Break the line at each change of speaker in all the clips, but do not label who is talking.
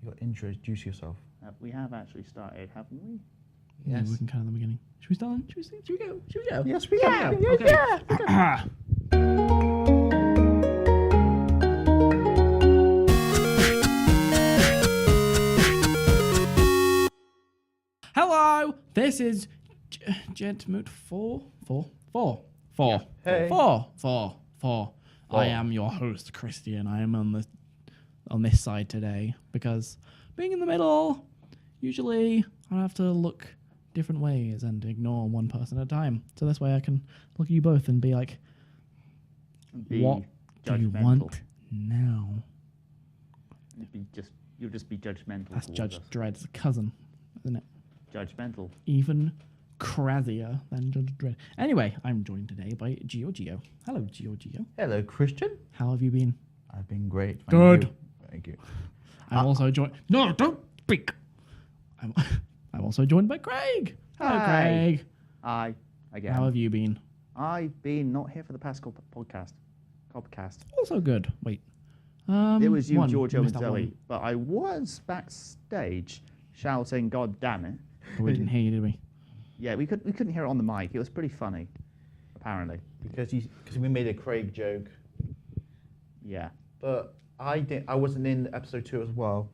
You got to introduce yourself.
We have actually started, haven't we?
Yeah,
Yes.
we can count at the beginning. Should we start? Should we go?
Yes, we are.
Okay. Hello, this is Gentmoot 4.
Hey.
4. I am your host, Christian. I am on this side today because being in the middle, usually I have to look different ways and ignore one person at a time. So this way I can look at you both and be like, what do you want now?
You'll just be judgmental.
That's
towards
Judge
us.
Dredd's cousin, isn't it?
Judgmental.
Even crazier than Judge Dredd. Anyway, I'm joined today by Giorgio. Hello, Giorgio.
Hello, Christian.
How have you been?
I've been great. Thank
Good.
you. Thank you.
I'm also joined. No, don't speak. I'm also joined by Craig. Hello,
Hi.
Craig.
I again.
How have you been?
I've been not here for the past podcast.
Also good. Wait.
It was you,
one.
Giorgio, and
Missed that
Zoe.
one.
But I was backstage shouting, "God damn it!"
But we didn't hear you, did we?
Yeah, we couldn't hear it on the mic. It was pretty funny, apparently.
Because we made a Craig joke,
Yeah.
but I wasn't in episode 2 as well.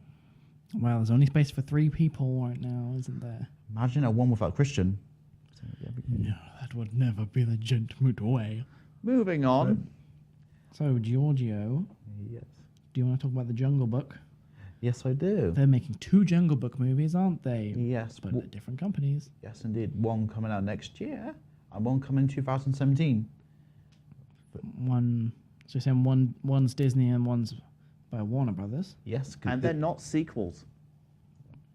Well, there's only space for 3 people right now, isn't there?
Imagine a one without Christian.
No, that would never be the Gentmoot way.
Moving on.
So, Giorgio,
Yes.
do you want to talk about the Jungle Book?
Yes, I do.
They're making 2 Jungle Book movies, aren't they?
Yes,
But they're different companies.
yes, indeed. One coming out next year, and one coming in 2017.
So you're saying one's Disney and one's by Warner Brothers.
Yes,
And they're not sequels.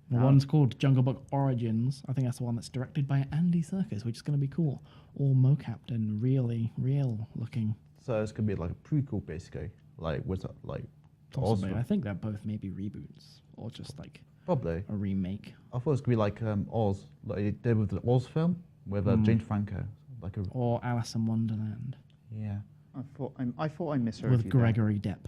Well,
Oh.
one's called Jungle Book Origins. I think that's the one that's directed by Andy Serkis, which is going to be cool. All mocapped and really real looking.
so it's gonna be like a prequel, basically. Like was it like
Possibly.
Oz?
I think they're both maybe reboots or just like
Probably.
a remake.
I thought it was gonna be like Oz, like they did with the Oz film with James Franco, like a
Or Alice in Wonderland
yeah.
I thought I misheard
with
you there.
Gregory Depp.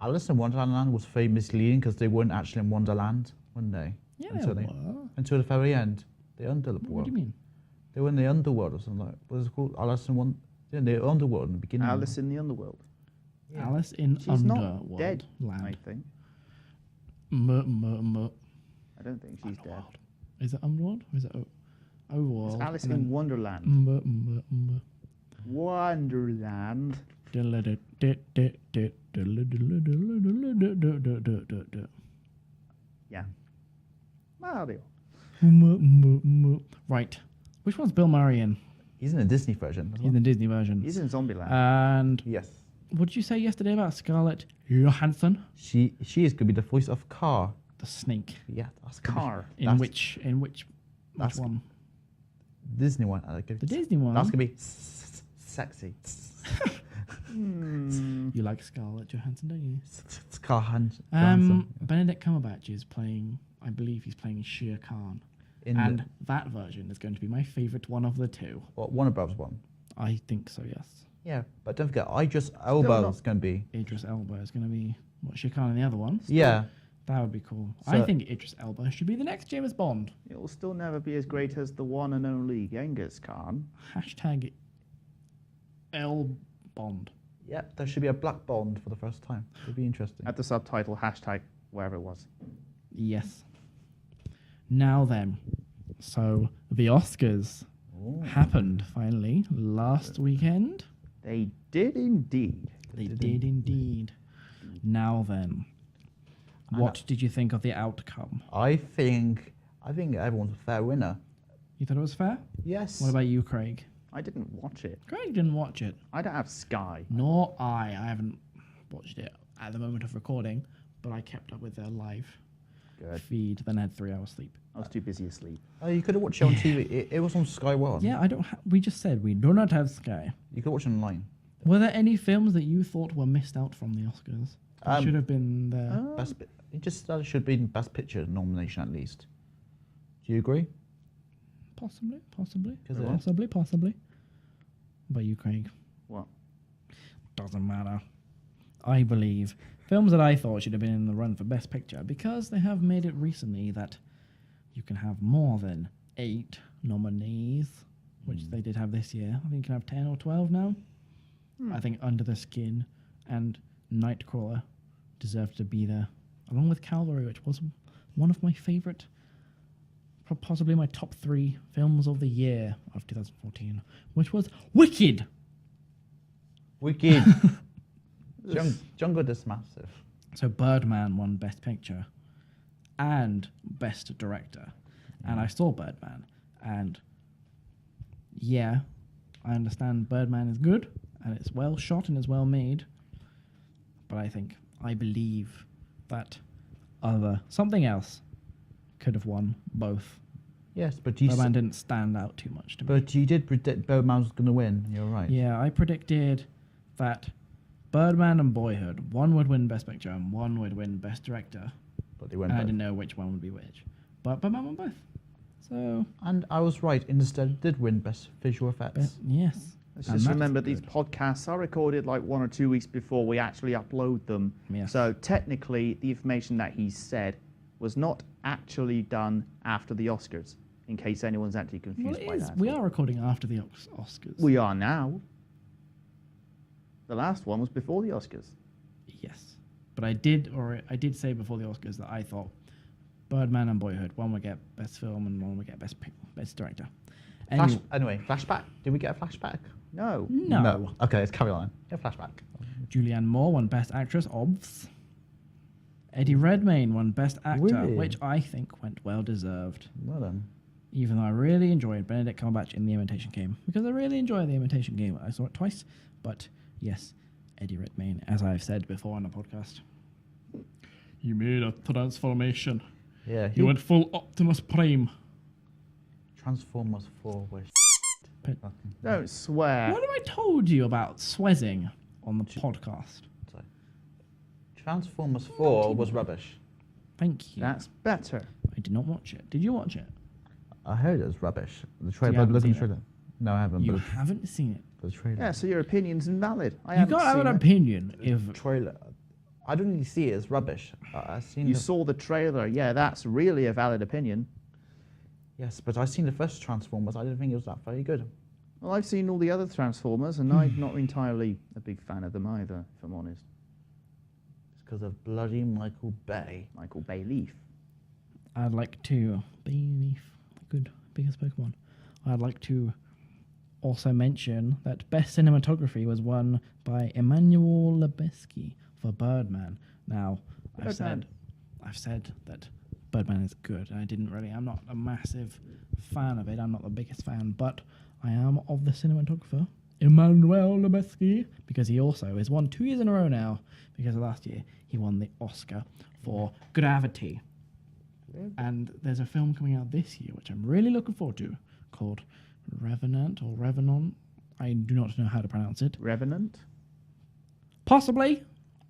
Alice in Wonderland was famously leading because they weren't actually in Wonderland, weren't they?
Yeah,
until
they
they,
were.
until the very end, the underworld.
What do you mean?
They were in the underworld or something like. What is it called? Alice in the underworld in the beginning.
Alice in the Underworld.
Yeah.
Alice in
She's not
Underworld
dead, I
Land.
think. I don't think she's dead.
Is it Underworld or is it Overworld?
It's Alice
And
in
then
Wonderland. Wonderland. Yeah. Mario.
Right. Which one's Bill Murray in?
He's in the Disney version.
In the Disney version.
He's in Zombieland.
And
Yes.
what did you say yesterday about Scarlett Johansson?
She is gonna be the voice of Car.
The snake.
Yeah, that's gonna be-
Car.
In
That's-
which
that's-
one?
Disney one.
The Disney one.
That's gonna be sexy.
You like Scarlett Johansson, don't you?
Car Johansson.
Benedict Cumberbatch is playing. I believe he's playing Shere Khan, and that version is going to be my favourite one of the 2.
Warner Brothers one.
I think so. Yes.
Yeah, but don't forget, Idris Elba
not-
is gonna be.
Idris Elba is going to be Shere Khan in the other one.
Yeah.
That would be cool.
So-
I think Idris Elba should be the next James Bond.
It will still never be as great as the one and only Genghis Khan.
Hashtag L Bond.
Yeah, there should be a black Bond for the first time. It'd be interesting.
At the subtitle, hashtag, wherever it was.
Yes. Now then, so the Oscars
Ooh.
happened finally last weekend.
They did indeed.
They did indeed. Now then, what did you think of the outcome?
I think everyone's a fair winner.
You thought it was fair?
Yes.
What about you, Craig?
I didn't watch it.
Craig didn't watch it.
I don't have Sky.
Nor I. I haven't watched it at the moment of recording, but I kept up with their live
Good.
feed. Then I had 3 hours sleep.
I was too busy asleep.
Oh, you could have watched it on TV. It was on Sky One.
Yeah, I don't. We just said we do not have Sky.
You could watch it online.
Were there any films that you thought were missed out from the Oscars? That should have been there.
It just should be Best Picture nomination at least. Do you agree?
Possibly.
'Cause it-
Possibly. But you, Craig?
What?
Doesn't matter. I believe films that I thought should have been in the run for Best Picture, because they have made it recently that you can have more than 8 nominees, which they did have this year. I think you can have 10 or 12 now. I think Under the Skin and Nightcrawler deserved to be there, along with Calvary, which was one of my favourite, possibly my top 3 films of the year of 2014, which was Wicked.
Wicked. Jungle is massive.
So Birdman won Best Picture and Best Director. And I saw Birdman. And yeah, I understand Birdman is good and it's well shot and is well made. But I believe that something else could have won both.
Yes, but
Birdman didn't stand out too much to me.
But you did predict Birdman was going to win. You're right.
Yeah, I predicted that Birdman and Boyhood, one would win Best Picture and one would win Best Director.
But they went
And I
both.
didn't know which one would be which. But Birdman won both. So,
And I was right. Instead, did win Best Visual Effects.
yes.
Let's
And
just
that's
remember these
good.
podcasts are recorded like 1 or 2 weeks before we actually upload them.
Yes.
So technically, the information that he said was not actually done after the Oscars, in case anyone's actually
Well,
confused
it
by
is.
that.
We are recording after the Oscars.
We are now. The last one was before the Oscars.
Yes. But I did say before the Oscars that I thought Birdman and Boyhood, one would get Best Film and one would get Best Director.
Anyway, flashback. Did we get a flashback?
No.
No.
Okay, let's carry on. Yeah, flashback.
Julianne Moore won Best Actress, obvs. Eddie Redmayne won Best Actor,
Really?
which I think went well deserved.
Well done.
Even though I really enjoyed Benedict Cumberbatch in The Imitation Game, because I really enjoy The Imitation Game. I saw it twice, but yes, Eddie Redmayne, as I've said before on the podcast. He made a transformation.
Yeah,
He went full Optimus Prime.
Transformers 4 was
Don't swear.
What have I told you about swezzing on the podcast?
Sorry. Transformers 4 was rubbish.
Thank you.
That's better.
I did not watch it. Did you watch it?
I heard it was rubbish. The
you
trailer.
haven't
Look at the
seen it?
trailer. No, I haven't.
You
But
haven't seen it.
the trailer.
Yeah, so your opinion's invalid. I
You
haven't
can't have
seen
an
it.
opinion if
Trailer. I don't really see it as rubbish. I've seen
You
the,
saw the trailer. Yeah, that's really a valid opinion.
yes, but I've seen the first Transformers. I didn't think it was that very good.
Well, I've seen all the other Transformers, and I'm not entirely a big fan of them either, if I'm honest.
It's because of bloody Michael Bay.
Michael Bayleaf.
I'd like to Bayleaf, good biggest Pokemon. I'd like to also mention that Best Cinematography was won by Emmanuel Lubezki for Birdman. Now, I've said that Birdman is good. I'm not a massive fan of it. I'm not the biggest fan, but I am of the cinematographer, Emmanuel Lubezki, because he also has won 2 years in a row now, because last year he won the Oscar for Gravity. And there's a film coming out this year, which I'm really looking forward to, called Revenant or Revenant. I do not know how to pronounce it.
Revenant?
Possibly.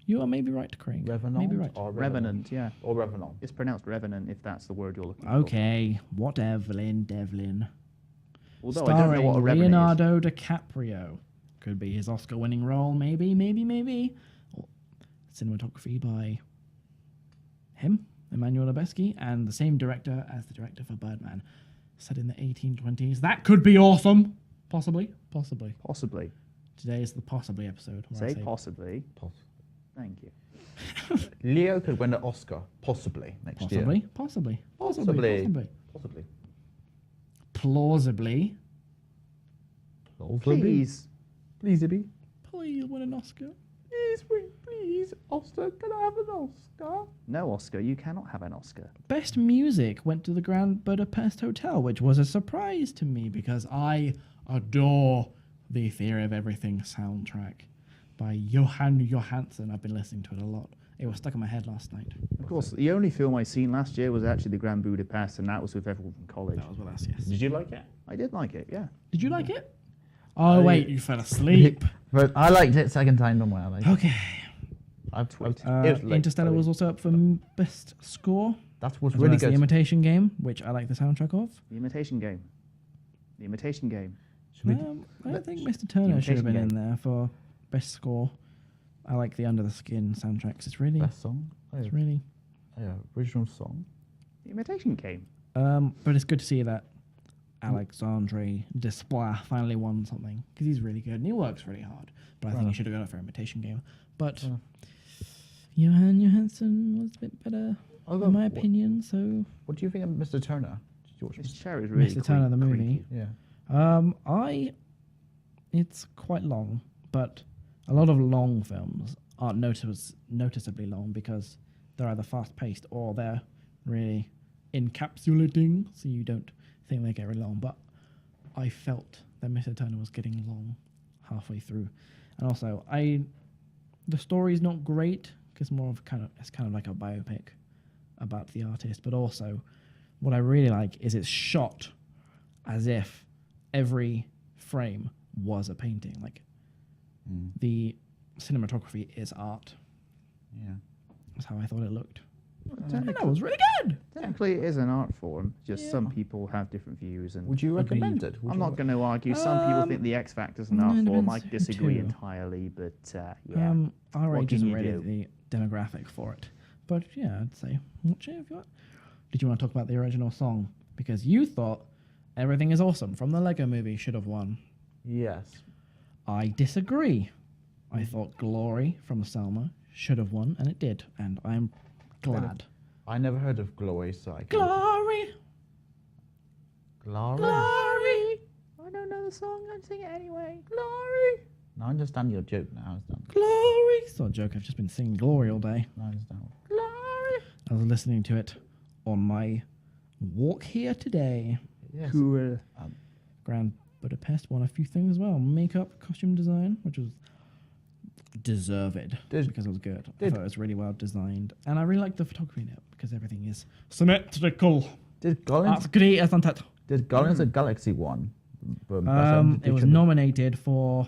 You are maybe right, Craig.
Revenant
Maybe right.
or
Revenant, yeah.
Or Revenant.
It's pronounced Revenant, if that's the word you're looking for.
Okay, whatever, Devlin.
Although I don't know what a
Starring
Revenant
Leonardo DiCaprio. Could be his Oscar-winning role, maybe. Or cinematography by him, Emmanuel Lubezki, and the same director as the director for Birdman. Set in the 1820s. That could be awesome. Possibly.
is. Possibly.
Today is the possibly episode. Where I
Say possibly. Thank you.
Leo could win an Oscar, possibly, next year.
Possibly. Plausibly.
Please.
Please, Ibby.
Please win an Oscar.
Please, Oscar, can I have an Oscar?
No, Oscar, you cannot have an Oscar.
Best music went to the Grand Budapest Hotel, which was a surprise to me because I adore the Theory of Everything soundtrack by Johan Johansson. I've been listening to it a lot. It was stuck in my head last night.
Of course, the only film I seen last year was actually the Grand Budapest, and that was with everyone from college.
That was with us, yes.
Did you like it?
I did like it, yeah.
Did you like it? Oh, wait, you fell asleep.
But I liked it second time, don't worry. I liked it.
Okay.
it was late,
Interstellar
sorry.
was also up for best score.
That was
As
really
well as
good.
The Imitation Game, which I like the soundtrack of.
The Imitation Game. The Imitation Game.
Should we-
I think Mr. Turner should have been in there for best score. I like the Under the Skin soundtracks. It's really,
Best song?
it's really.
Yeah, original song.
The Imitation Game.
But it's good to see that Alexandre Desplat finally won something because he's really good and he works really hard. But I think he should have gone for Imitation Game. But Johan Johansson was a bit better, in my opinion. So
What do you think of Mr. Turner? Did you watch
This
Mr.
chair is really
Mr. Turner the movie.
Yeah.
It's quite long, but a lot of long films aren't noticeably long because they're either fast paced or they're really encapsulating, so you don't think they get really long. But I felt that Mr. Turner was getting long halfway through, and also the story's not great because it's kind of like a biopic about the artist. But also, what I really like is it's shot as if every frame was a painting. Like the cinematography is art.
Yeah.
That's how I thought it looked.
Well,
And that was really good.
technically, it is an art form. Just some people have different views. And
Would you recommend
Agreed.
it? Would
I'm
you
not going to argue. Some people think the X Factor's an art
it
form.
depends
I
who
disagree
to.
entirely, but yeah.
Our
What
age
can
isn't
you
really
do?
the demographic for it. But yeah, I'd say watch it if you want. Did you want to talk about the original song? Because you thought Everything is Awesome from the Lego movie should have won.
Yes.
I disagree. I thought Glory from Selma should have won, and it did. And I'm glad.
I never heard of Glory, so I can't.
Glory!
Glory?
Glory!
I don't know the song. I'd sing it anyway.
Glory!
No, I understand your joke now. I understand.
Glory! It's not a joke, I've just been singing Glory all day.
No, I understand.
Glory! I was listening to it on my walk here today.
Yes.
Cool.
Grand Budapest won a few things as well. Makeup, costume design, which was deserved because it was good. I thought it was really well designed. And I really liked the photography in it because everything is symmetrical.
Did Guardians,
That's great, isn't it?
did Guardians of the Galaxy won?
It was nominated for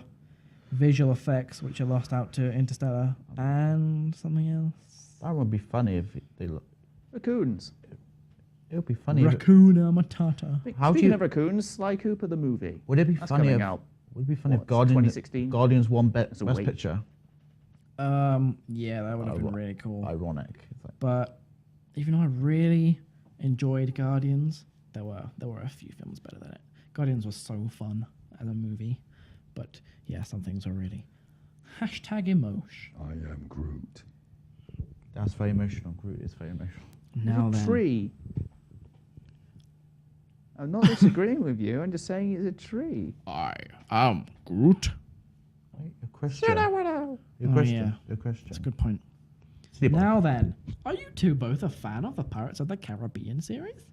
visual effects, which are lost out to Interstellar, and something else.
That would be funny if they look.
Raccoons.
It would be funny.
Raccoona Matata.
How do
Speaking
you-
of raccoons, Sly Cooper the movie.
Would it be
That's
funny
coming
if?
out.
Would it be funny
What,
if Guardians
2016?
won
That's a
Best
wait.
Picture?
Yeah, that would have been really cool.
Ironic. It's like,
But even though I really enjoyed Guardians, there were a few films better than it. Guardians was so fun as a movie, but yeah, some things were really #emotion.
I am Groot.
that's very emotional. Groot is very emotional.
Now
It's a
then,
tree. I'm not disagreeing with you. I'm just saying it's a tree.
I am Groot.
Wait, a question. Your
Oh,
question.
yeah.
Your question.
That's a good point.
Sleep on.
Now then, are you two both a fan of the Pirates of the Caribbean series?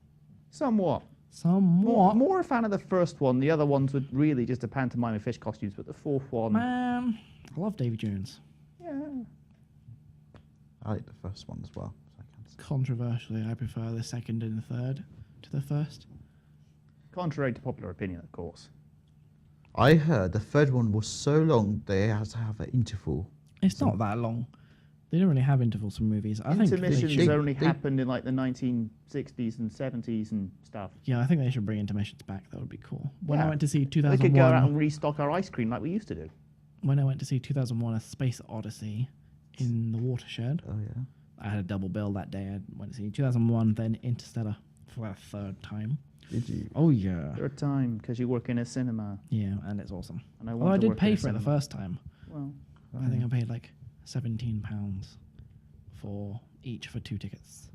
Somewhat.
Somewhat.
More a fan of the first one. The other ones were really just a pantomime of fish costumes, but the fourth one,
Man, I love Davy Jones.
yeah.
I like the first one as well. So I can't say.
Controversially, I prefer the second and the third to the first.
Contrary to popular opinion, of course.
I heard the third one was so long they had to have an interval.
It's not that long. They don't really have intervals for movies. I think they
Intermissions
should,
only happened in like the 1960s and 70s and stuff.
yeah, I think they should bring intermissions back. That would be cool. When I
Yeah.
went to see
We could go out
2001,
and restock our ice cream like we used to do.
when I went to see 2001: A Space Odyssey in the Watershed,
Oh yeah.
I had a double bill that day. I went to see 2001, then Interstellar for a third time.
Did you?
Oh yeah,
Third time because you work in a cinema.
yeah, and it's awesome.
And I
Well, I
want to
did
work
pay
in a
for it the
cinema.
first time.
Well,
I think I paid like £17 for each for 2 tickets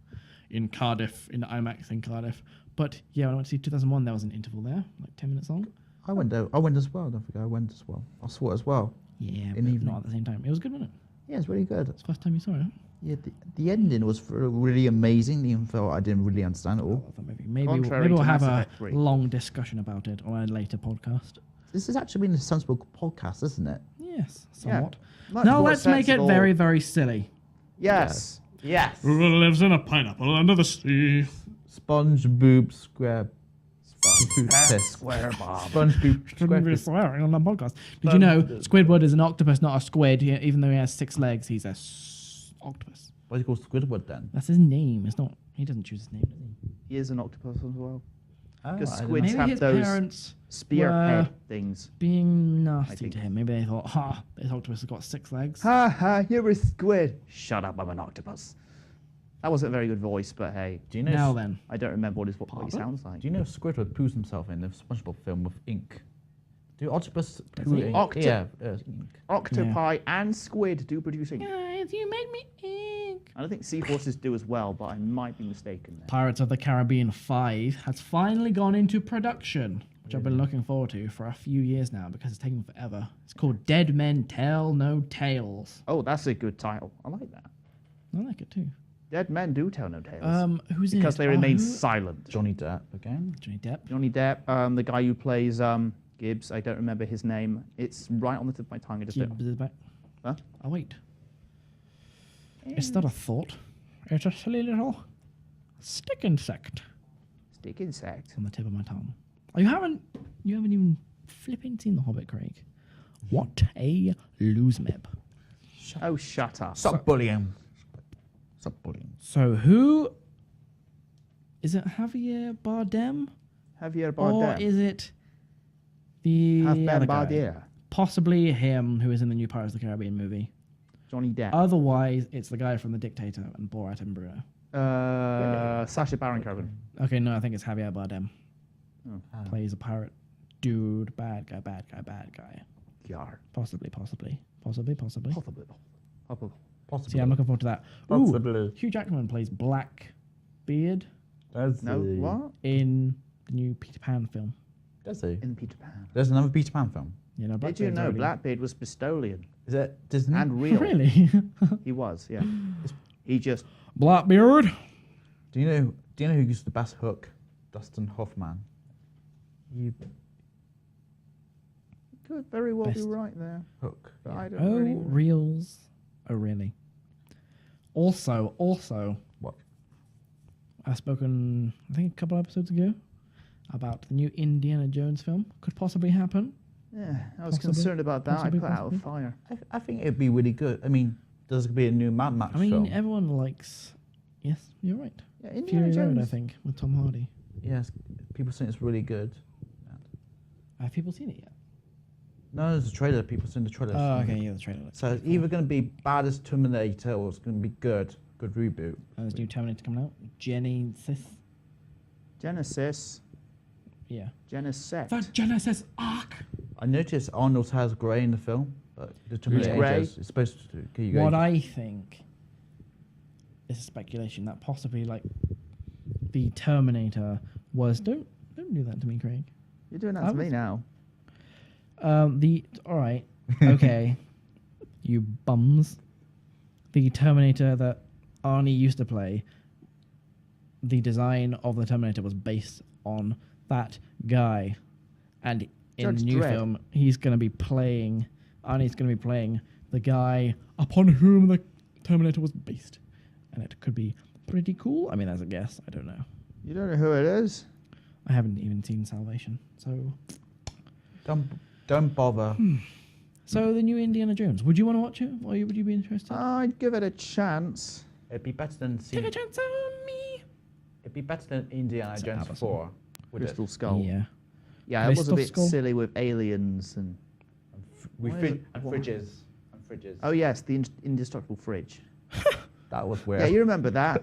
in Cardiff, in IMAX in Cardiff. But yeah, when I went to see 2001, there was an interval there, like 10 minutes long.
I went there. I went as well. Don't forget, I went as well. I saw it as well.
Yeah,
In
but
evening.
not at the same time. It was good, wasn't it?
Yeah, it's really good.
It's the first time you saw it.
Yeah, the ending was really amazing. Even though I didn't really understand it
I
all.
love that movie. Maybe
Contrary
we'll
to
have
Mass
a
Effect 3.
long discussion about it on a later podcast.
This has actually been a sensible podcast, isn't it?
Yes, somewhat.
much
Now
more
let's make it
sensible.
very, very silly.
Yes. Yes.
Lives in a pineapple under the sea.
Sponge boob square. Piss.
Square Bob.
Sponge boob square.
Shouldn't be
piss.
swearing on the podcast. Did you know Squidward is an octopus, not a squid? Even though he has 6 legs, he's a octopus.
Why is he called Squidward then?
That's his name. It's not. He doesn't choose his name, does he?
He is an octopus as well.
Oh,
Because
I didn't
squids
Maybe
have
his
those
parents
spearhead
were
things.
being nasty
think.
to him. Maybe they thought, ha, this octopus has got 6 legs.
Ha ha, you're a squid. Shut up, I'm an octopus. That wasn't a very good voice, but hey,
Do you know?
Now then.
I don't remember what he
Pardon?
sounds like.
Do you know Squidward poos himself in the SpongeBob film with ink? Do octopus
Does
poo
he?
ink?
Octo-
Yeah, ink.
Octopi and squid do produce ink.
Guys, you made me ink.
I don't think seahorses do as well, but I might be mistaken there.
Pirates of the Caribbean 5 has finally gone into production, which I've been looking forward to for a few years now because it's taken forever. It's called Dead Men Tell No Tales.
Oh, that's a good title. I like that.
I like it too.
Dead men do tell no tales.
Who's in
because
it?
they remain
who-
silent.
Johnny Depp again.
Johnny Depp.
Johnny Depp, the guy who plays Gibbs, I don't remember his name. It's right on the tip of my tongue. I just don't.
Gibbs is back.
Huh?
Oh wait, it's not a thought. It's a silly little stick insect
Stick insect.
on the tip of my tongue. Oh, you haven't even flipping seen The Hobbit, Craig. What a lose meb.
Oh, shut up.
Stop bullying. Stop bullying.
So who is it? Javier Bardem,
Javier
or
Bardem.
is it the
Javier
other guy?
Bardem.
Possibly him, who is in the new Pirates of the Caribbean movie.
Johnny Depp.
Otherwise, it's the guy from The Dictator and Borat and Bruno.
Sacha Baron Cohen.
Okay, no, I think it's Javier Bardem.
Oh.
Plays a pirate dude, bad guy.
Yar.
Possibly.
Possibly.
Possibly.
See, I'm looking forward to that. Ooh,
Possibly.
Hugh Jackman plays Blackbeard
Does
No,
he?
what?
in the new Peter Pan film.
Does he?
In Peter Pan.
There's another Peter Pan film.
You know,
Did you
Blackbeard's
know
already-
Blackbeard was Bristolian
Is it Disney?
and real?
Really?
He was, yeah. He just.
Blackbeard.
Do you know who used the best hook? Dustin Hoffman. You
Could very well
Best.
be right there.
hook.
But
Yeah.
I don't
Oh,
really.
reels. Oh, really? Also,
What?
I've spoken, I think, a couple episodes ago about the new Indiana Jones film. Could possibly happen.
Yeah, I was
Possibly.
concerned about that.
Possibly,
I put out a
possibly.
fire.
I think it'd be really good. I mean, there's gonna be a new Mad Max
I mean,
film.
everyone likes. Yes, you're right.
Yeah, Indiana
Fury Road,
Jones.
I think, with Tom Hardy.
Yes, people saying it's really good.
Have people seen it yet?
No, there's a trailer. People seen the trailer.
Oh, okay, yeah, the trailer.
So it's either going to be bad as Terminator or it's going to be good reboot.
There's new Terminator coming out. Genesis.
Genesis.
Yeah.
Genesis.
The Genesis arc.
I noticed Arnold's hair's grey in the film, but the Terminator
grey?
is supposed to give you
What
age.
I think is speculation that possibly like the Terminator was. Don't do that to me, Craig.
You're doing that
I
to me
was-
now.
All right, okay, you bums. The Terminator that Arnie used to play, the design of the Terminator was based on that guy, and in
Judge
the new
Dredd.
film, Arnie's going to be playing the guy upon whom the Terminator was based, and it could be pretty cool. I mean, as a guess, I don't know.
You don't know who it is?
I haven't even seen Salvation, so.
Don't bother.
So the new Indiana Jones. Would you want to watch it? Or would you be interested?
I'd give it a chance.
It'd be better than
Take a chance on me.
It'd be better than Indiana
So
Jones
Amazon.
4. would it?
Crystal Skull.
Yeah.
Yeah, it was a
Crystal
bit
Skull.
silly with aliens and.
We
Why is
frid-
it-
and
why-
fridges. And fridges.
Oh yes, the indestructible fridge.
That was weird.
Yeah, you remember that.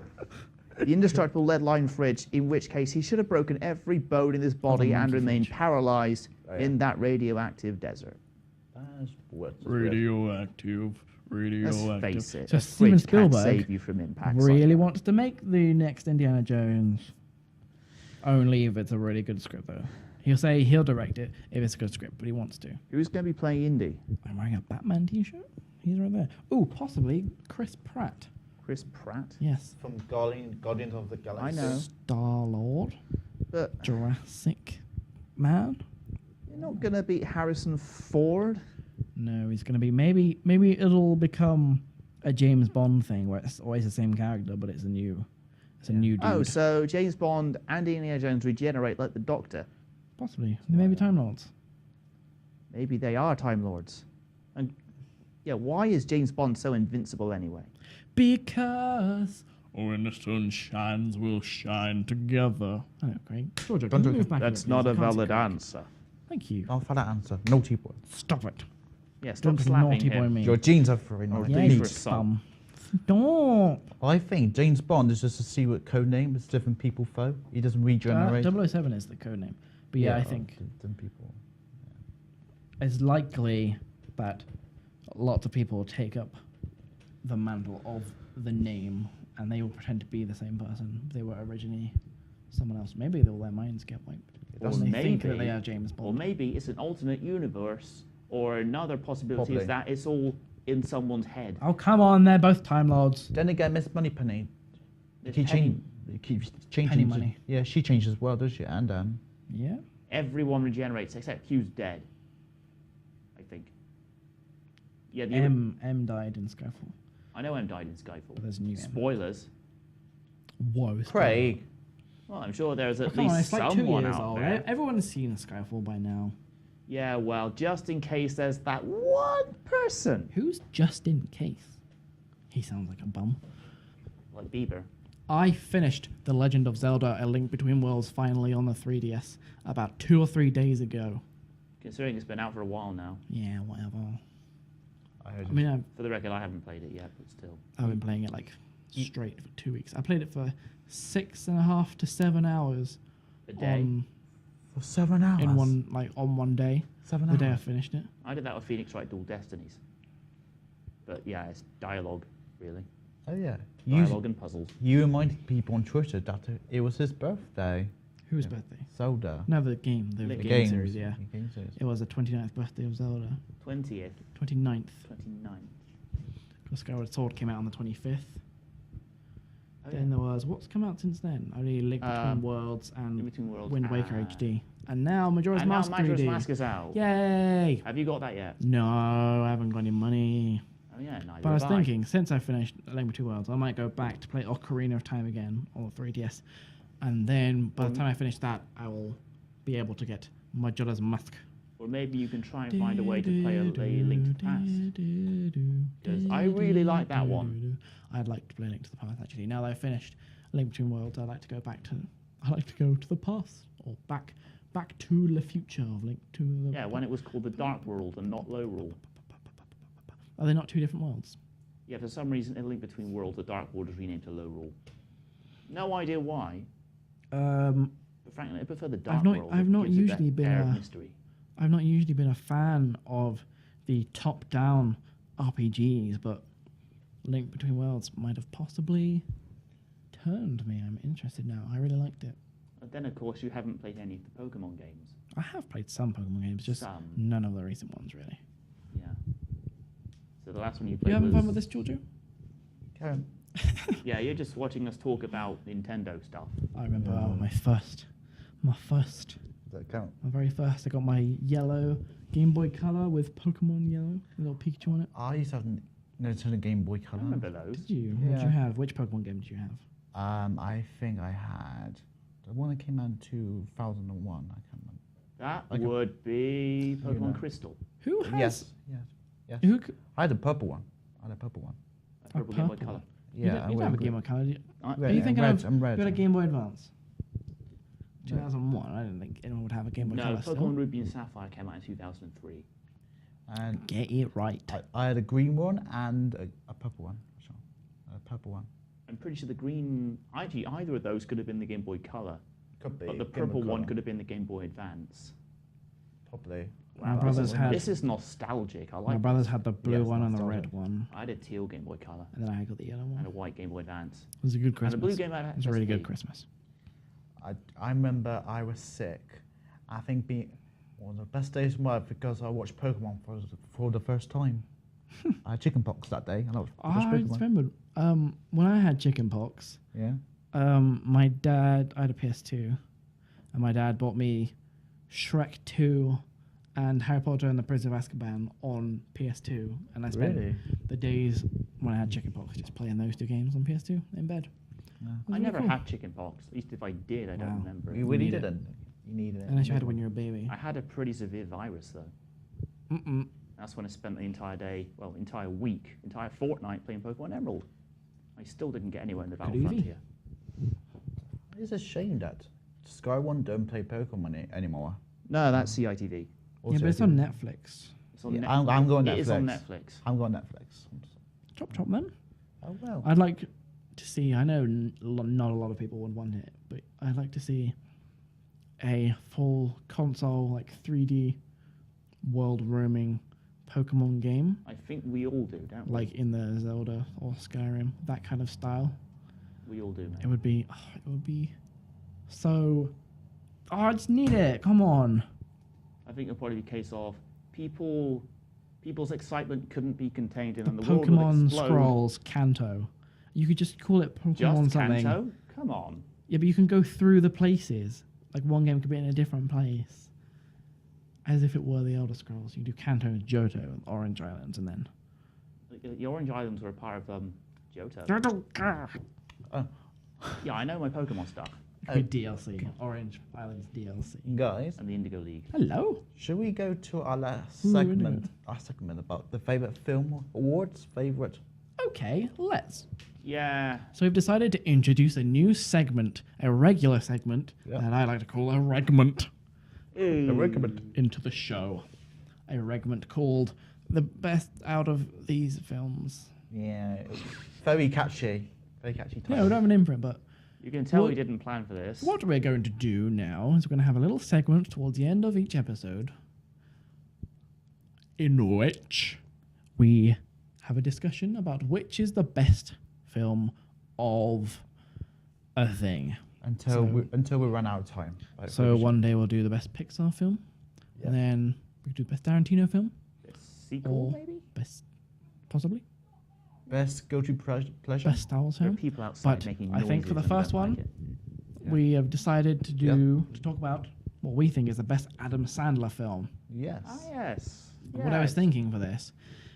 The indestructible lead-lined fridge, in which case he should have broken every bone in his body and
monkey
remained
fridge.
paralyzed
Oh, yeah.
in that radioactive desert.
That's weird.
Radioactive.
Let's face it,
So
a
Steven
fridge can't
Spielberg
save you from impact.
Really wants to make the next Indiana Jones. Only if it's a really good script, though. He'll say he'll direct it if it's a good script, but he wants to.
Who's going to be playing Indy?
I'm wearing a Batman t-shirt. He's right there. Oh, possibly Chris Pratt.
Chris Pratt?
Yes.
From Guardians of the Galaxy.
I know.
Star-Lord.
But
Jurassic Man.
you're not going to beat Harrison Ford?
No, he's going to be maybe it'll become a James Bond thing where it's always the same character, but it's a new dude.
Oh, so James Bond and Indiana Jones regenerate like the Doctor.
Possibly. They may be Time Lords.
Maybe they are Time Lords. And yeah, why is James Bond so invincible anyway?
Because when the sun shines, we'll shine together. Oh, great. Georgia,
Don't
can you
do
move
it.
back
That's
here,
not
please?
a
I can't see
valid
Craig.
answer.
Thank you.
Oh, for that answer. Naughty boy.
Stop it.
Yeah, stop
Don't
slapping
naughty boy
him.
me.
Your genes are very
Or
naughty.
do
Yeah,
for
you
assault.
bum. Stop.
Well, I think James Bond is just a secret code name. It's different people foe. He doesn't regenerate.
007 is the code name. But yeah, I think
different people.
it's likely that lots of people will take up the mantle of the name and they will pretend to be the same person they were originally someone else. Maybe all their minds get wiped.
Or
And they think that
maybe-
they are James
Or
Bond.
maybe it's an alternate universe, or another possibility
Probably.
is that it's all in someone's head.
Oh, come on, they're both Time Lords.
Then again, Miss Moneypenny.
It's
He
Penny-
keeps changing.
Penny Money.
Yeah, she changes as well, does she? And
Yeah.
Everyone regenerates except Q's dead. I think. Yeah, the
M died in Skyfall.
I know M died in Skyfall.
But there's a new M.
Spoilers.
Whoa.
Craig.
Well, I'm sure there's at
Come on,
least
it's like 2
someone
years
out
old.
there.
Everyone's seen Skyfall by now.
Yeah, well, just in case there's that one person.
Who's just in case? He sounds like a bum.
Like Bieber.
I finished The Legend of Zelda: A Link Between Worlds finally on the 3DS about 2 or 3 days ago.
Considering it's been out for a while now.
Yeah, whatever.
I heard
I mean, I've
For the record, I haven't played it yet, but still.
been playing it like straight for 2 weeks. I played it for 6.5 to 7 hours
A day.
for 7 hours.
on one day.
7
The
hours.
day I finished it.
I did that with Phoenix Wright Dual Destinies. But yeah, it's dialogue, really.
Oh yeah.
Dialogue and puzzles.
You reminded people on Twitter that it was his birthday.
Whose
Yeah.
birthday?
Zelda.
No, the game. The
The
game
Games.
series, yeah.
The game series.
It was the 29th birthday of Zelda.
20th,
29th.
29th.
Because Skyward Sword came out on the 25th.
Oh,
Then there was, what's come out since then? Only Link Between Worlds
In
and
Between Worlds.
Wind Waker
Ah.
HD. And now Majora's
And now
Mask
Majora's
3D.
Mask is out.
Yay!
Have you got that yet?
No, I haven't got any money.
Oh yeah, neither
But I was
have I.
thinking, since I finished Link Between Worlds, I might go back to play Ocarina of Time again on the 3DS. And then by the time I finish that, I will be able to get Majora's Mask.
Or maybe you can try and find a way to play a Link to the Past. 'Cause I really like that one.
I'd like to play Link to the Past actually. Now that I've finished Link Between Worlds, I'd like to go to the past or back to the future of Link to the.
Yeah, when it was called the Dark World and not Low World.
Are they not two different worlds?
Yeah, for some reason, in Link Between Worlds, the Dark World was renamed to Low World. No idea why, but frankly, I prefer the Dark World.
I've
It
not
gives it
usually
that
been
air of
a-
mystery.
I've not usually been a fan of the top-down RPGs, but Link Between Worlds might have possibly turned me. I'm interested now. I really liked it.
And then, of course, you haven't played any of the Pokemon games.
I have played some Pokemon games, just
Some.
none of the recent ones, really.
Yeah. So the last one you
You
played
having
was...
fun with this, Giorgio?
Karen.
Yeah, you're just watching us talk about Nintendo stuff.
I remember
Yeah.
my first,
Does that count?
my very first. I got my yellow Game Boy Color with Pokemon Yellow, a little Pikachu on it.
I used to have Nintendo Game Boy
I
Color.
remember those.
Did you? What did you
Yeah.
have? Which Pokemon game did you have?
I think I had the one that came out in 2001. I can't remember.
That
Like a-
would be Pokemon
know.
Crystal.
Who has?
Yes.
Who?
I had a purple one.
A
A
purple Game Boy
purple
Color.
one.
Yeah,
you don't have a Game Boy Color. Do you?
I-
Red,
Are you
I'm
thinking
red,
of?
I'm red.
You had a Game Boy Advance.
No.
2001. I didn't think anyone would have a Game Boy
No,
Color.
Pokemon
Still.
Ruby and Sapphire came out in 2003.
And
Get it right.
I had a green one and a purple one. So, a purple one.
I'm pretty sure the green... Actually, either of those could have been the Game Boy Color,
Could be.
but the
Game Boy
purple one
Color.
could have been the Game Boy Advance.
Probably.
My brothers had.
This is nostalgic. I
My
like
brothers
this.
had the blue
Yes,
one and the
nostalgic.
red one,
I had a teal Game Boy Color
and then I got the yellow
and a
one.
white Game Boy Advance.
It was a good
And a
Christmas.
blue Game Boy
It
Advance.
was a really good
SP.
Christmas.
I remember I was sick. I think being one of the best days of my life because I watched Pokemon for the first time. I had chickenpox that day, and I was
I just remembered when I had chickenpox.
Yeah.
My dad, I had a PS2, and my dad bought me Shrek 2 and Harry Potter and the Prisoner of Azkaban on PS2, and I spent
Really?
the days when I had chickenpox just playing those two games on PS2 in bed.
Yeah.
It was
I
really
never
cool.
had chickenpox. At least if I did, I
Wow.
don't remember.
You really
need it.
didn't. You needed it.
Unless you had it when you were a baby.
I had a pretty severe virus, though. That's when I spent the entire day, well, entire week, entire fortnight playing Pokemon Emerald. I still didn't get anywhere in the
Could
Battle
easy.
Frontier.
It's a shame that Sky One don't play Pokemon anymore.
No, that's CITV.
Yeah,
Also,
but it's on Netflix.
It's on
Yeah,
Netflix.
I'm going
It is on
Netflix.
Netflix.
I'm going Netflix.
Chop then.
Oh well.
I'd like to see. I know not a lot of people would want it, but I'd like to see a full console, like 3D world roaming Pokemon game,
I think we all do, don't we?
like in the Zelda or Skyrim, that kind of style.
We all do, mate.
It would be so. Oh, I just need it. Come on.
I think it'll probably be a case of people's excitement couldn't be contained in,
The
and the world would
Pokemon
explode.
Scrolls Kanto. You could just call it Pokemon
Just
something.
Kanto? Come on.
Yeah, but you can go through the places. Like one game could be in a different place, as if it were the Elder Scrolls. You can do Kanto and Johto and Orange Islands, and then.
The Orange Islands were a part of Johto.
Oh,
Yeah, I know my Pokemon stuff.
With DLC, Orange Islands DLC.
guys,
And the Indigo League.
Hello.
should we go to our last
Ooh,
segment? Our segment about the favorite film awards. Favorite.
Okay, let's.
Yeah.
So we've decided to introduce a new segment, a regular segment
Yeah.
that I like to call a regment,
A recommend.
into the show. A regment called the best out of these films.
Yeah, it's very catchy. Very catchy title.
Yeah, we don't have an name for it, but
You can tell
What-
we didn't plan for this.
what we're going to do now is we're going to have a little segment towards the end of each episode in which we have a discussion about which is the best film of a thing.
until we run out of time. Like,
So
we should-
one day we'll do the best Pixar film,
Yeah.
and then we could do the best Tarantino film,
Sequel,
or
maybe?
best, possibly,
best guilty pleasure.
best Star Wars
There are
film.
people outside
But
making
I
noises.
think for the
and we
first
don't
one,
like it.
We have decided to talk about what we think is the best Adam Sandler film.
Yes.
Ah, yes.
What I was
Yes.
thinking for this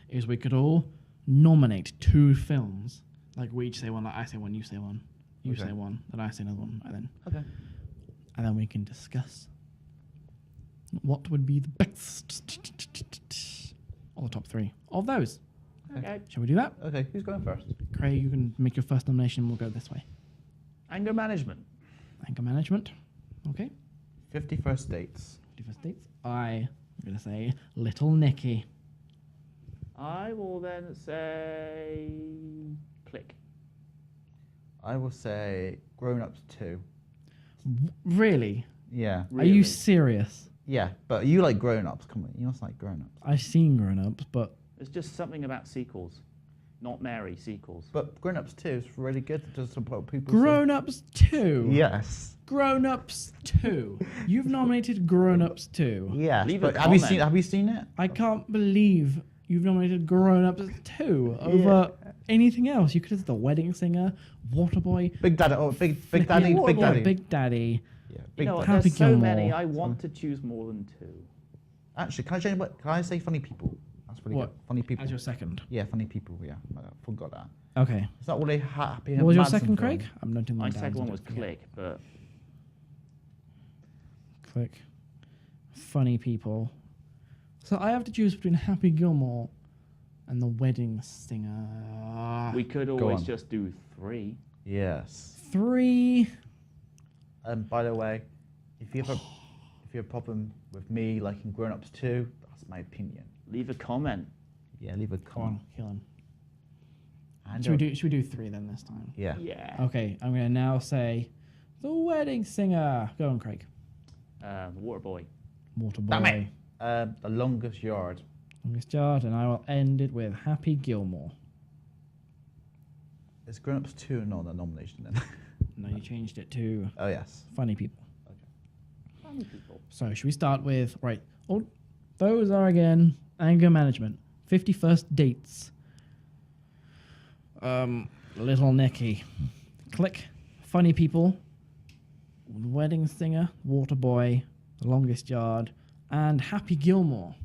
is we could all nominate 2 films. Like we each say one, like I say one, you say one, you
Okay.
say one, then I say another one,
Okay.
and then we can discuss what would be the best, or the top 3 of those.
Okay.
Shall we do that?
Okay. Who's going first?
Craig, you can make your first nomination and we'll go this way.
Anger management.
Anger management. Okay.
51st Dates.
Different states. I'm going to say Little Nicky.
I will then say Click.
I will say Grown Ups 2.
Really?
Yeah.
Are
Really?
you serious?
Yeah, but you like Grown Ups. Come on, you must like Grown Ups.
I've seen Grown Ups, but
There's just something about sequels. Not Mary, sequels.
But Grown Ups 2 is really good. Just support people.
Grown Ups 2.
Yes.
Grown Ups 2. You've nominated Grown Ups 2.
Yes.
Leave a
but have you
comment.
seen it?
I can't believe you've nominated Grown Ups 2 over anything else. You could have The Wedding Singer, Waterboy,
Big Daddy. Oh, Big
Flippin'
Daddy. Big
Waterboy,
Daddy.
Big Daddy.
Yeah.
You
Big
know what?
Daddy.
Happy
There's so many.
Gilmore.
I want to choose more than 2.
Actually, can I change? Can I say Funny People? That's really
What?
good. Funny People.
As your second.
Yeah, Funny People. Yeah, I forgot that.
Okay.
It's not really happy.
What was your
Madison
second,
film.
Craig? I'm noting
My
them down
second
so
one
I
was
don't forget.
Click, but
Click. Funny People. So I have to choose between Happy Gilmore and The Wedding Singer.
we could
Go
always
on.
just do 3.
Yes.
3.
And by the way, if you have a problem with me liking Grown Ups 2, that's my opinion.
Leave a comment.
Yeah, leave a
Come on,
comment.
kill him.
And
Should we do 3 then this time?
Yeah.
Yeah.
Okay, I'm gonna now say The Wedding Singer. Go on, Craig.
The Water Boy.
Waterboy.
The Longest Yard.
Longest Yard, and I will end it with Happy Gilmore.
Is Grown Ups 2 not a nomination then?
No, you changed it to
Oh yes.
Funny People.
Funny people.
So should we start with right? Oh, those are again anger management. 51st Dates. Little Nicky. Click. Funny People. Wedding Singer. Waterboy. The Longest Yard. And Happy Gilmore.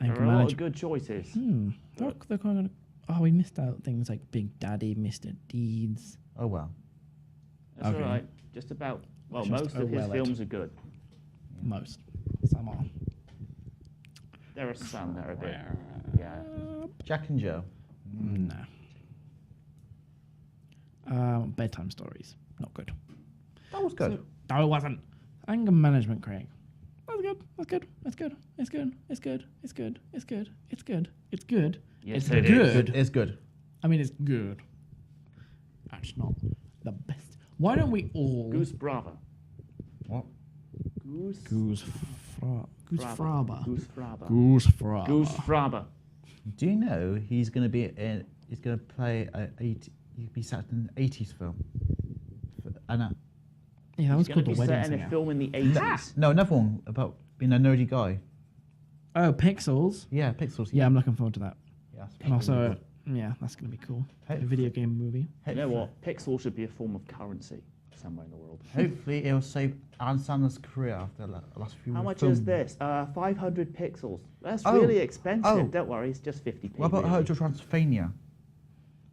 There
Anger
are a lot of
management.
good choices.
They're kind of. Oh, we missed out things like Big Daddy, Mr. Deeds.
Oh well.
That's
Okay.
all right. Just about. Well,
Just
most of his
well it.
films are good.
Most. Some are.
There are some that are a bit. Yeah.
Jack and Joe.
No. Bedtime stories. Not good.
That was good.
No, it wasn't. Anger management, Craig. That's good. That's good. That's good. It's good. It's good. It's good. It's good. It's good. It's good.
Yes,
It's
it is.
good.
It's good.
I mean, it's good. That's not the best. Why don't we all
Goose Brava.
What?
Goose.
Goose Fraba.
Goose Fraba.
Goose Fraba.
Goose Fraba.
Do you know he's going to be in? He's going to play he'd be set in an 80s film. And
Yeah, that was
He's
called
going
The
to be
Wedding
set in
Singer.
a film in the 80s.
no, another one about being a nerdy guy.
Oh, Pixels.
Yeah, Pixels.
Yeah, I'm looking forward to that.
Yeah,
And also, yeah, that's going to be cool. A video game movie.
You know what? Pixel should be a form of currency somewhere in the world.
Hopefully, it'll save Adam Sandler's career after the last few.
How much
films.
is this? 500 pixels. That's
Oh.
really expensive.
Oh.
Don't worry, it's just 50p.
What about
really.
Hotel Transylvania?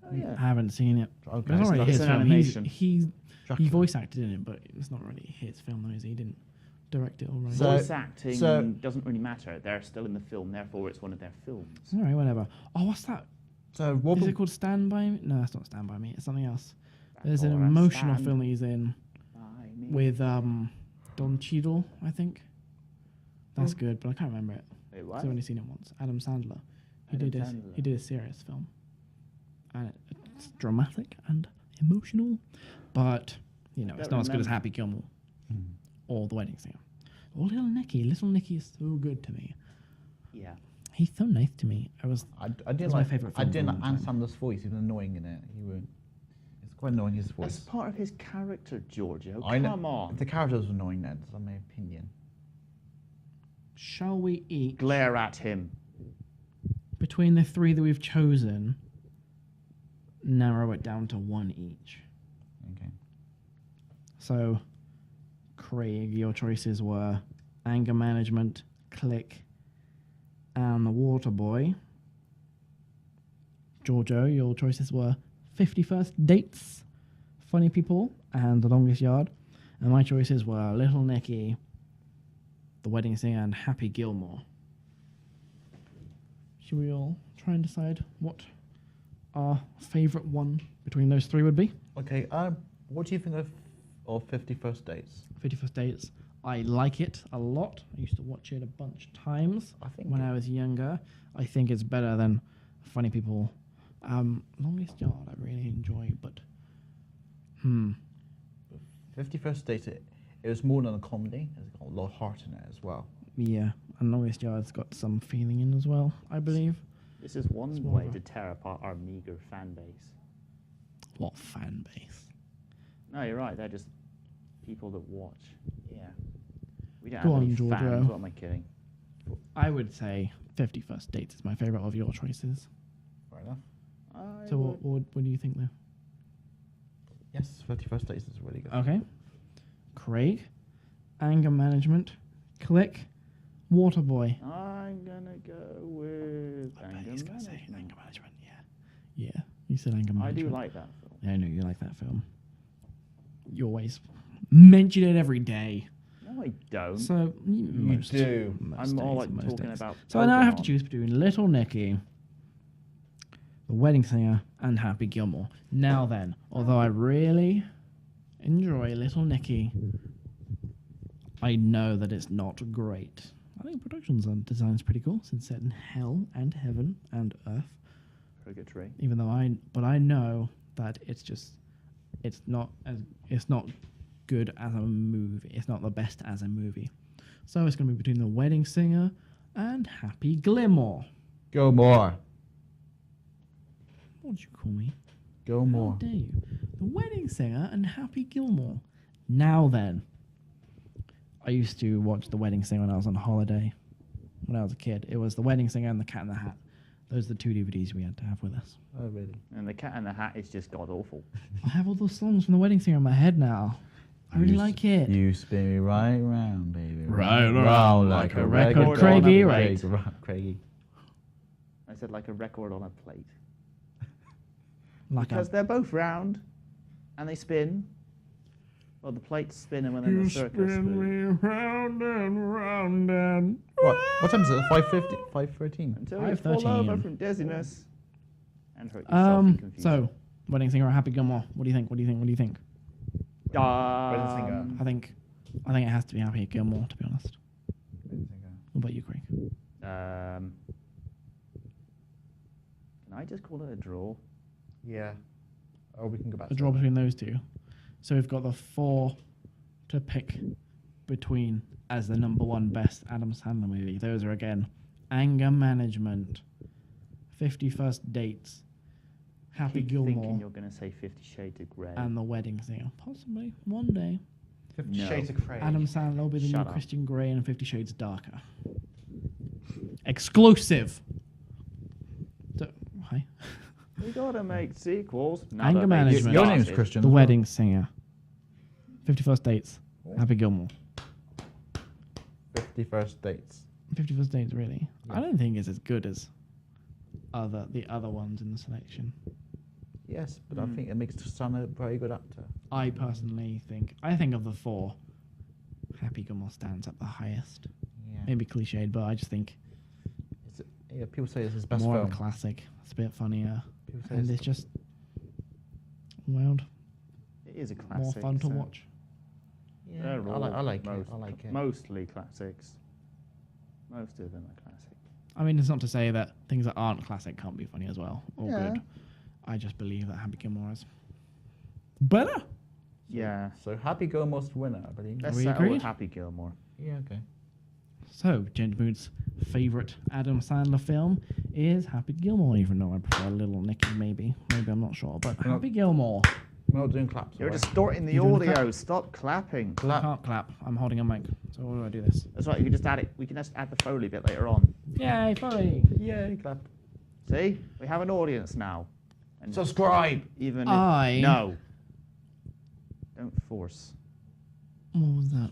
Oh,
I
yeah.
haven't seen it.
Okay.
But it's not really
It's
his
an
film.
animation.
He
Dracula.
voice acted in it, but it's not really his film, though, is he? He didn't direct it or write it.
So-
Voice acting doesn't really matter. They're still in the film, therefore it's one of their films.
All right, whatever. Oh, what's that?
So what?
Is it called Stand By Me? No, that's not Stand By Me. It's something else. There's an
Or a
emotional
stand
film that he's in
by me.
with Don Cheadle, I think. That's good, but I can't remember it.
Wait,
So
what?
I've only seen it once. Adam Sandler. He
Adam
did a
Sandler.
he did a serious film, and it's dramatic and emotional, but you know it's
Don't
not as good as
remember.
Happy Gilmore or The Wedding Singer. Or Little Nicky. Little Nicky is so good to me.
Yeah.
He's so nice to me.
I didn't
It's my
like.
favourite
I
film
didn't
of
like
all
Adam
time.
Sandler's voice. He was annoying in it. It's quite annoying his
That's
voice.
part of his character, Giorgio.
I know-
Come on.
The character was annoying. That's my opinion.
Shall we eat
Glare at him.
between the three that we've chosen? Narrow it down to one each.
Okay.
So, Craig, your choices were Anger Management, Click, and The Water Boy. Giorgio, your choices were 51st Dates, Funny People, and The Longest Yard. And my choices were Little Nicky, The Wedding Singer, and Happy Gilmore. Should we all try and decide what our favourite one between those three would be?
Okay. What do you think of 51st Dates?
51st Dates. I like it a lot. I used to watch it a bunch of times
I think
when I was younger. I think it's better than Funny People. Longest Yard I really enjoy, but
51st Dates. It was more than a comedy. It's got a lot of heart in it as well.
yeah, and Longest Yard's got some feeling in as well, I believe.
This is one
more
way
of a-
to tear apart our meager fan base.
What fan base?
No, you're right. They're just people that watch. Yeah. We don't
Go
have
on,
any
Giorgio.
fans. What am I kidding?
I would say 51st Dates is my favourite of your choices.
Fair enough.
So what do you think, though?
Yes, 51st Dates is really good.
Okay. Craig, Anger Management, Click, Waterboy.
I'm gonna go with.
I bet
Anger
he's going to say
Management.
Anger Management, yeah. Yeah, you said Anger
I
Management.
do like that film.
Yeah, I know you like that film. You always mention it every day.
No, I don't.
So you
do.
I'm more like talking
days.
about.
So I now have to
Pokemon.
choose between Little Nicky, The Wedding Singer, and Happy Gilmore. Now then, although I really enjoy Little Nicky, I know that it's not great. I think productions and design's pretty cool, since set in hell and heaven and earth.
Purgatory.
Even though I know that it's not good as a movie. It's not the best as a movie. So it's going to be between The Wedding Singer and Happy Gilmore.
Go more.
What did you call me?
Go
How
more.
dare you? The Wedding Singer and Happy Gilmore. Now then, I used to watch The Wedding Singer when I was on holiday. When I was a kid, it was The Wedding Singer and The Cat in the Hat. Those are the two DVDs we had to have with us.
Oh, really?
And the Cat in the Hat is just god awful.
I have all those songs from The Wedding Singer in my head now. I really like it.
You spin me right round, baby.
Right round
like
like
a
a
record.
record
Craigie,
on a
right?
plate.
Craigie.
I said like a record on a plate.
Like
Because they're both round and they spin Well, the plate's spinning within the circle.
round and round and...
What time is it? 5:50? 5:13?
Until you fall
5:13.
over from dizziness and hurt yourself in confusion.
So, Wedding Singer or Happy Gilmore? What do you think?
Wedding Singer.
I think it has to be Happy Gilmore, to be honest.
Wedding Singer.
What about you, Craig?
Can I just call it a draw?
Yeah. Or we can go back.
A draw between those two. So we've got the 4 to pick between as the number 1 best Adam Sandler movie. Those are again Anger Management, 50 First Dates, Happy
Keep
Gilmore,
thinking you're going to say 50 Shades of Grey.
and The Wedding Singer. Possibly one day.
50
No.
Shades of Grey.
Adam Sandler will be the
Shut
new
up.
Christian Grey and 50 Shades Darker. Exclusive. So, hi.
We gotta make sequels. Now
Anger
that they
Management.
Your
started.
name's Christian.
The
as well.
Wedding Singer, 50 First Dates, Happy Gilmore.
50 First Dates.
50 First Dates, really?
Yeah.
I don't think it's as good as the other ones in the selection.
Yes, but I think it makes Sandler a very good actor.
I personally think of the 4, Happy Gilmore stands up the highest.
Yeah.
Maybe cliched, but I just think
Yeah, people say it's his best
more
film.
of a classic. It's a bit funnier,
People say
and it's just wild,
It is a classic.
more fun to
so
watch.
Yeah,
they're
I
all
like it.
most-
I like it.
Mostly classics. Most of them are classic.
I mean, it's not to say that things that aren't classic can't be funny as well or
Yeah.
good. I just believe that Happy Gilmore is better.
Yeah.
So Happy Gilmore's winner, I believe.
Let's
we
settle
agreed?
with Happy Gilmore.
Yeah, okay.
So, Gentmoot's favourite Adam Sandler film is Happy Gilmore, even though I prefer Little Nicky, maybe. Maybe, I'm not sure. But
No.
Happy Gilmore.
We're not doing claps.
You're
alright?
distorting the
You doing the
audio. Stop clapping.
I
Clap.
can't clap. I'm holding a mic. So, how do I do this?
That's right. You can just add it. We can just add the Foley bit later on.
Yay, Foley!
Yay, clap.
See, we have an audience now. And
Subscribe.
even if,
I-
no. Don't force.
What was that?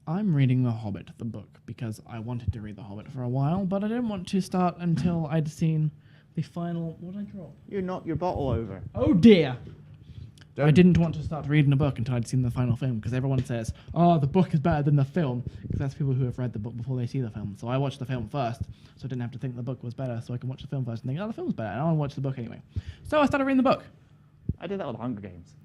I'm reading The Hobbit, the book, because I wanted to read The Hobbit for a while, but I didn't want to start until I'd seen the final... What did I drop?
You knocked your bottle over.
Oh dear! I
Don't-
didn't want to start reading the book until I'd seen the final film, because everyone says, oh, the book is better than the film, because that's people who have read the book before they see the film. So I watched the film first, so I didn't have to think the book was better, so I can watch the film first and think, oh, the film's better, and I want to watch the book anyway. So I started reading the book.
I did that with Hunger Games.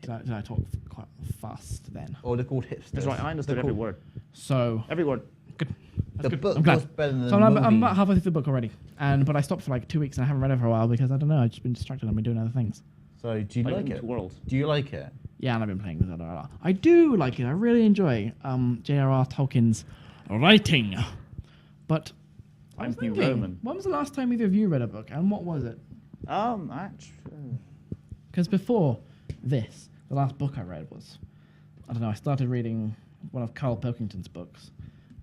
Did I talk quite fast then?
Or they're called hipsters.
That's right. I understood
They're
every
called-
word.
So...
Every word.
Good. That's
The
good.
book
I'm glad.
was better than
So
the
I'm
movie.
about halfway through the book already, but I stopped for like 2 weeks and I haven't read it for a while because I don't know. I've just been distracted. I've been doing other things.
So, do you like it?
World.
Do you like it?
Yeah, and I've been playing Zelda a lot. I do like it. I really enjoy J.R.R. Tolkien's writing. But I was
Times New
thinking,
Roman.
when was the last time either of you read a book, and what was it?
Actually,
Because before this, the last book I read was, I don't know, I started reading one of Carl Pilkington's books,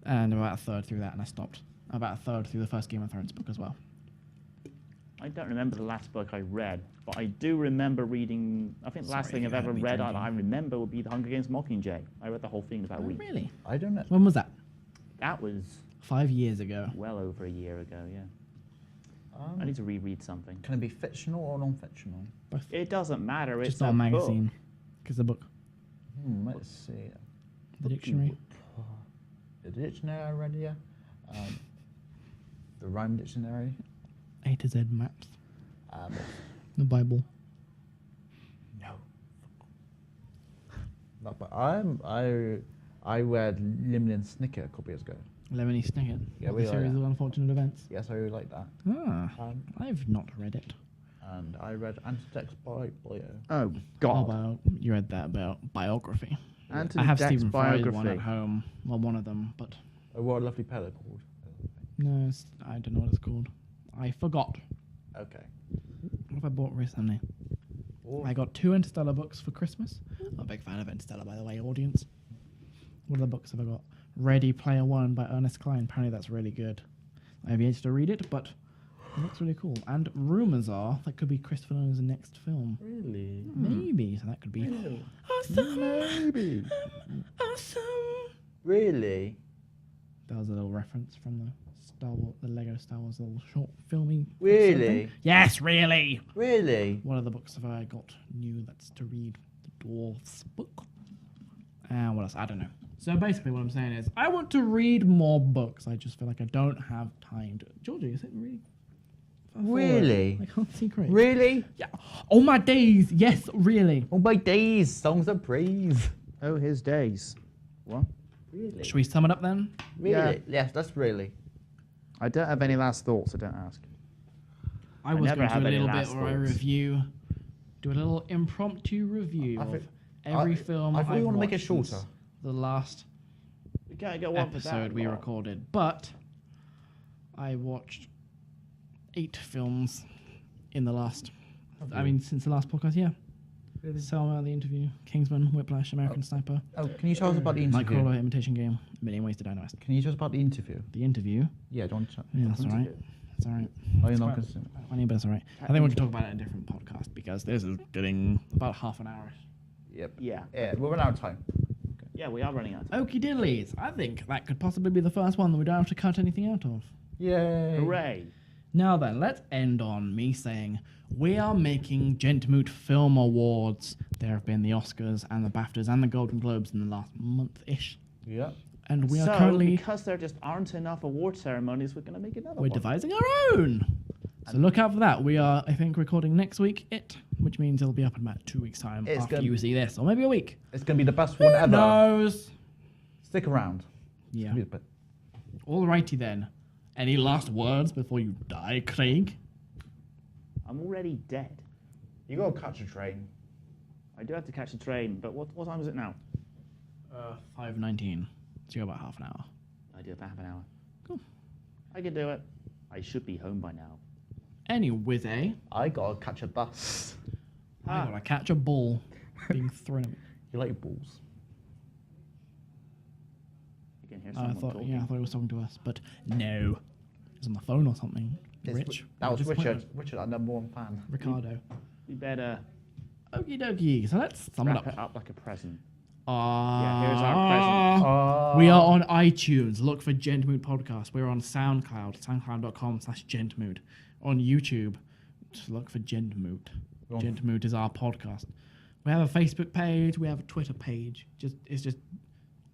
and about a third through that, and I stopped. About a third through the first Game of Thrones book as well.
I don't remember the last book I read, but I do remember reading. I think the last
Sorry,
thing I've
you
ever
had me
read
drinking.
I remember would be The Hunger Games Mockingjay. I read the whole thing in about a
Oh,
week.
really?
I don't know.
When was that?
That was
5 years ago.
well over a year ago, yeah. I
Um,
need to reread something.
can it be fictional or non-fictional?
It doesn't matter.
Just
It's
not a
book.
magazine. Because the book.
Let's see.
The dictionary.
The dictionary I read, yeah. The rhyme dictionary.
A to Z maps.
Um,
The Bible.
no. Not, but I read Lemon and Snicket a couple years ago.
Lemony Snicket.
Yeah,
The
we like
series
that.
of unfortunate events.
Yes, I really like that.
Ah,
Um,
I've not read it.
and I read Antitex by Boyo.
Oh,
You read that about biography.
Anthony
I have
Deck's
Stephen Fry's one
biography.
at home. Well, one of them, but
Oh, what a lovely pair they're called.
no, I don't know what it's called. I forgot.
Okay.
What have I bought recently?
Or,
I got 2 Interstellar books for Christmas. I'm a big fan of Interstellar, by the way, audience. What other books have I got? Ready Player One by Ernest Cline. Apparently that's really good. I have yet to read it, but it looks really cool. And rumours are that could be Christopher Nolan's next film.
really?
Maybe, so that could be
Really?
awesome.
Maybe.
Awesome.
Really?
That was a little reference from the the Lego Star Wars little short filming.
Really?
Yes, really.
Really?
One of the books have I got new that's to read, the Dwarfs book. And what else? I don't know. So basically what I'm saying is I want to read more books. I just feel like I don't have time to... Georgia, you're sitting really...
Really?
I can't see great.
Really?
Yeah. Oh my days. Yes, really.
Oh my days, songs of praise.
Oh, his days. What?
Really?
Should we sum it up then?
Really?
Yeah.
Yes, that's really.
I don't have any last thoughts, so don't ask.
I was
never
going to
have
do a
any
little bit
last
or a
thoughts.
review. Do a little impromptu review
I
of
think-
every film
I thought you
I've
want to make it
watched
shorter.
since the last
We can't go on for that
episode we
long.
recorded. But I watched 8 films in the last... since the last podcast, yeah.
Really?
Selma, The Interview, Kingsman, Whiplash, American Sniper,
Oh, can you tell us about the interview?
Nightcrawler, Imitation Game, A Million Ways to Die in the West.
Can you tell us about the interview?
The Interview.
Yeah, don't chat.
Yeah, that's all right. That's all right.
Oh, you're not
Right.
consuming.
Funny, but it's all right. I think we can talk about it in a different podcast because this is getting about half an hour.
Yep.
Yeah.
Yeah, we're running out of time.
Yeah, we are running out of time.
Okie diddlies. I think that could possibly be the first one that we don't have to cut anything out of.
Yay.
Hooray.
Now then, let's end on me saying we are making Gentmoot Film Awards. There have been the Oscars and the BAFTAs and the Golden Globes in the last month-ish.
Yeah.
And we are
So,
currently...
because there just aren't enough award ceremonies, we're going to make another
We're
one.
devising our own. So look out for that. We are, I think, recording next week, which means it'll be up in about 2 weeks' time
It's
after
gonna-
you see this. Or maybe a week.
It's going to be the best one ever.
Who knows?
Stick around.
Yeah.
It's gonna be the
Alrighty then. Any last words before you die, Craig?
I'm already dead.
You got to catch a train.
I do have to catch a train, but what time is it now?
5:19. So you got about half an hour.
I do have half an hour.
Cool.
I can do it. I should be home by now.
Anyway,
I got to catch a bus.
I gotta catch a ball being thrown at me.
You like balls?
You can hear
I
someone
thought,
talking.
yeah, I thought he was talking to us, but no. He's on the phone or something. Rich.
That was
Disappointed.
Richard. Richard, our number one fan.
Ricardo.
We better
Okie dokie. So let's sum it
wrap
up.
it up like a present.
Yeah,
here's our present.
We are on iTunes. Look for Gentmoot Podcast. We're on SoundCloud, soundcloud.com/Gentmoot. On YouTube, just look for Gentmoot. Gentmoot is our podcast. We have a Facebook page. We have a Twitter page. It's just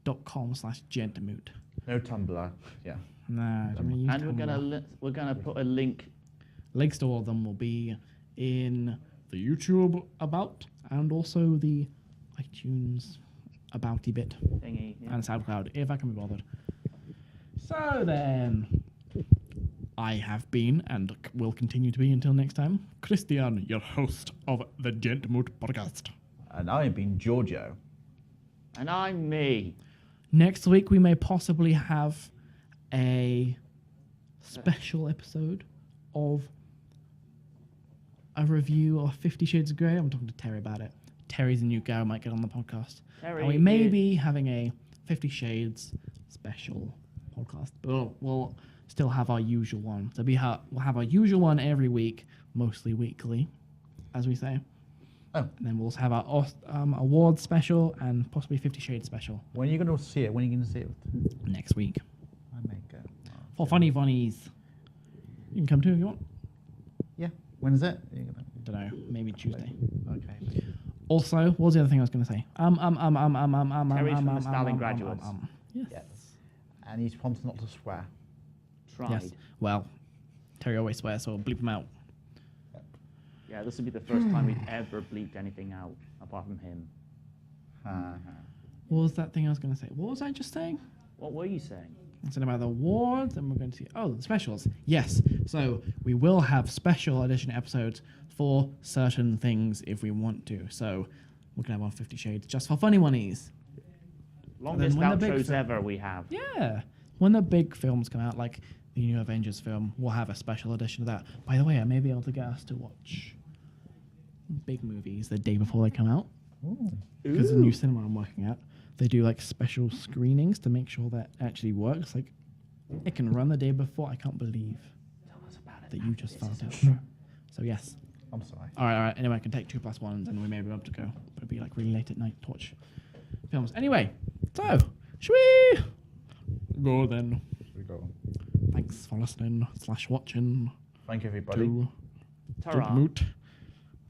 .com/Gentmoot.
No Tumblr. Yeah.
Nah, don't really use
And
Tumblr.
we're gonna put a link.
Links to all of them will be in the YouTube about and also the iTunes abouty bit
Thingy. Yeah.
and SoundCloud if I can be bothered. So then, I have been and will continue to be until next time, Christian, your host of the Gentmoot Podcast.
And I've been Giorgio.
And I'm me.
Next week we may possibly have a special episode of a review of 50 Shades of Grey. I'm talking to Terry about it. Terry's a new guy who might get on the podcast.
Terry,
And we may be having a 50 Shades special podcast. But we'll still have our usual one. So we'll have our usual one every week, mostly weekly, as we say.
Oh.
And then we'll also have our awards special and possibly 50 Shades special
When are you going to see it? When are you going to see it?
next week.
I make it.
For funny funnies. You can come too if you want.
Yeah. When is it?
Don't know. Maybe Tuesday.
Okay.
Also, what was the other thing I was going to say?
Terry's from the Stalin Graduates.
Yes.
Yes. And he's promised not to swear.
Tried.
Yes. Well, Terry always swears, so I'll bleep him out.
Yeah, this would be the first time we've ever bleeped anything out apart from him.
What was that thing I was going to say? What was I just saying?
What were you saying?
I said about the awards, and we're going to see... Oh, the specials. Yes. So we will have special edition episodes for certain things if we want to. So we're going to have on 50 Shades just for funny monies.
Longest
when the big
outros
fi-
ever we have.
Yeah. When the big films come out, like the new Avengers film, we'll have a special edition of that. By the way, I may be able to get us to watch big movies the day before they come out. Because the new cinema I'm working at, they do like special screenings to make sure that actually works. Like, it can run the day before. I can't believe that you just found out. So yes.
I'm sorry.
All right. Anyway, I can take 2+1s and we may be able to go. But it'd be like really late at night to watch films. Anyway, so should we go then?
We go.
Bye. Thanks for listening / watching.
Thank you, everybody.
To
Ta-ra.
Gentmoot.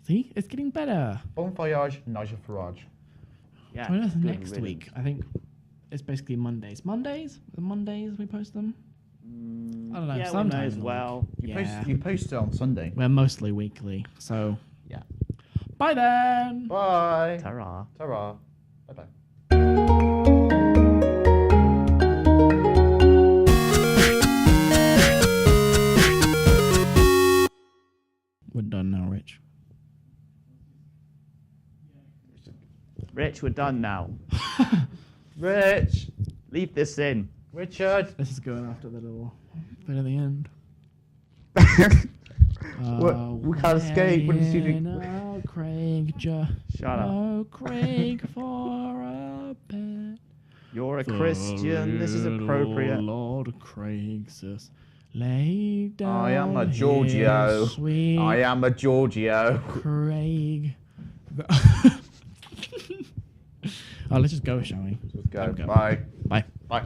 See, it's getting better.
Bon voyage, Nigel Farage.
Yeah.
Join us
good
next
riddance.
week. I think it's basically Mondays. The Mondays we post them. I don't know.
Yeah, we may
sometimes
as
a
well.
week. Yeah.
You post it on Sunday.
We're mostly weekly. So,
Yeah.
bye then.
Bye.
Ta-ra.
Ta-ra. Bye-bye.
We're done now, Rich.
Rich, we're done now.
Rich.
Leave this in.
Richard.
This is going after the little bit at the end.
We can't escape. What did you do?
No, Craig,
Shut up.
no, Craig for a pet.
You're a Christian. This is appropriate.
Lord Craig says, lay down.
I am a
here,
Giorgio.
Sweet
I am a Giorgio.
Craig. Let's just go, shall we?
Let's go.
Okay.
Bye.
Bye.
Bye.